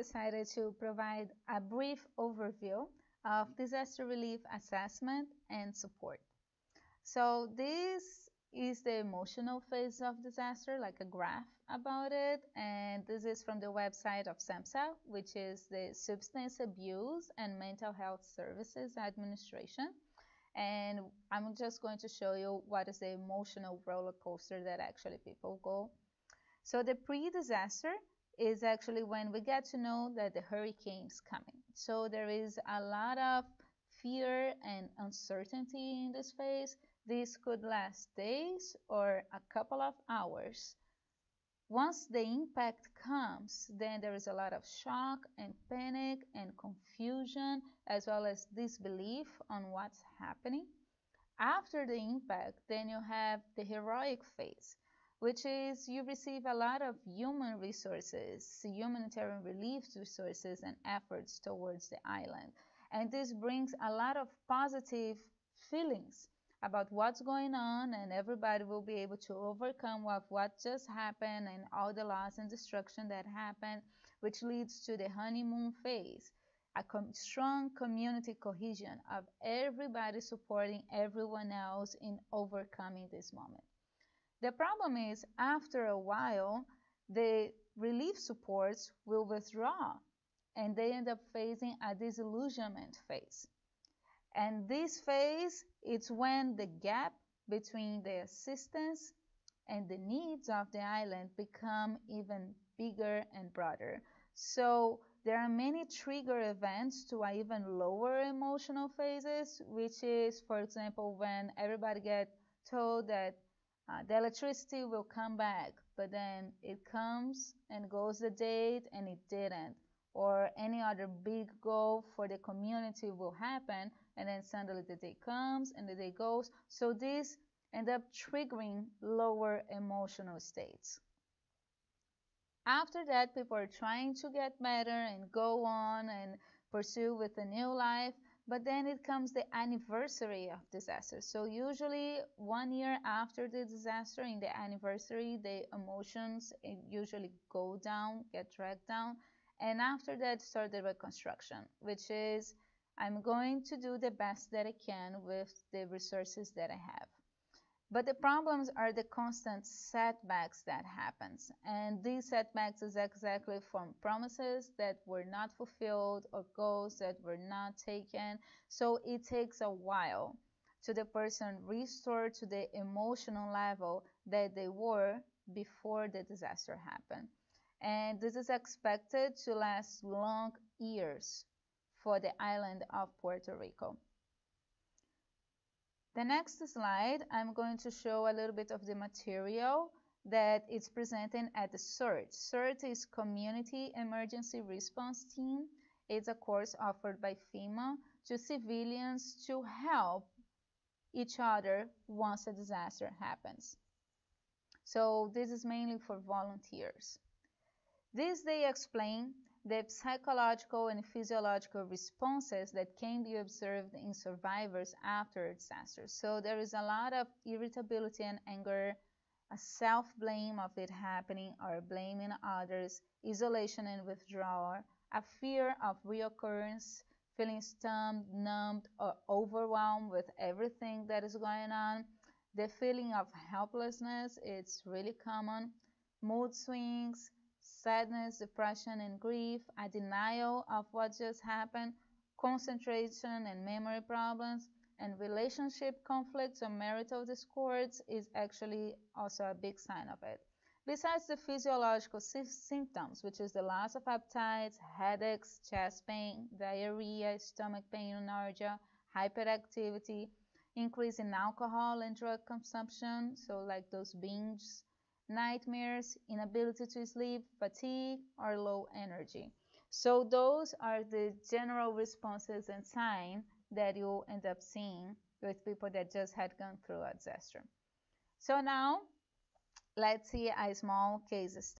decided to provide a brief overview of disaster relief assessment and support. So this is the emotional phase of disaster, like a graph about it, and this is from the website of SAMHSA, which is the Substance Abuse and Mental Health Services Administration. And I'm just going to show you what is the emotional roller coaster that actually people go. So the pre-disaster is actually when we get to know that the hurricane is coming. So there is a lot of fear and uncertainty in this phase. This could last days or a couple of hours. Once the impact comes, then there is a lot of shock and panic and confusion, as well as disbelief on what's happening. After the impact, then you have the heroic phase, which is you receive a lot of human resources, humanitarian relief resources and efforts towards the island. And this brings a lot of positive feelings about what's going on, and everybody will be able to overcome what just happened and all the loss and destruction that happened, which leads to the honeymoon phase, a strong community cohesion of everybody supporting everyone else in overcoming this moment. The problem is, after a while, the relief supports will withdraw, and they end up facing a disillusionment phase. And this phase, it's when the gap between the assistance and the needs of the island become even bigger and broader. So there are many trigger events to even lower emotional phases, which is, for example, when everybody gets told that the electricity will come back, but then it comes and goes the date and it didn't. Or any other big goal for the community will happen, and then suddenly the day comes and the day goes. So this ends up triggering lower emotional states. After that, people are trying to get better and go on and pursue with a new life, but then it comes the anniversary of disaster. So usually 1 year after the disaster, in the anniversary, the emotions usually go down, get dragged down. And after that, start the reconstruction, which is I'm going to do the best that I can with the resources that I have. But the problems are the constant setbacks that happens. And these setbacks is exactly from promises that were not fulfilled or goals that were not taken. So it takes a while to the person restore to the emotional level that they were before the disaster happened. And this is expected to last long years for the island of Puerto Rico. The next slide, I'm going to show a little bit of the material that is presented at the CERT. CERT is Community Emergency Response Team. It's a course offered by FEMA to civilians to help each other once a disaster happens. So this is mainly for volunteers. This they explain the psychological and physiological responses that can be observed in survivors after disasters. So there is a lot of irritability and anger, a self-blame of it happening or blaming others, isolation and withdrawal, a fear of reoccurrence, feeling stunned, numbed, or overwhelmed with everything that is going on. The feeling of helplessness, it's really common. Mood swings, sadness, depression, and grief, a denial of what just happened, concentration and memory problems, and relationship conflicts or marital discords is actually also a big sign of it. Besides the physiological symptoms, which is the loss of appetite, headaches, chest pain, diarrhea, stomach pain, nausea, hyperactivity, increase in alcohol and drug consumption, so like those binges, nightmares, inability to sleep, fatigue, or low energy. So those are the general responses and signs that you'll end up seeing with people that just had gone through a disaster. So now, let's see a small case study.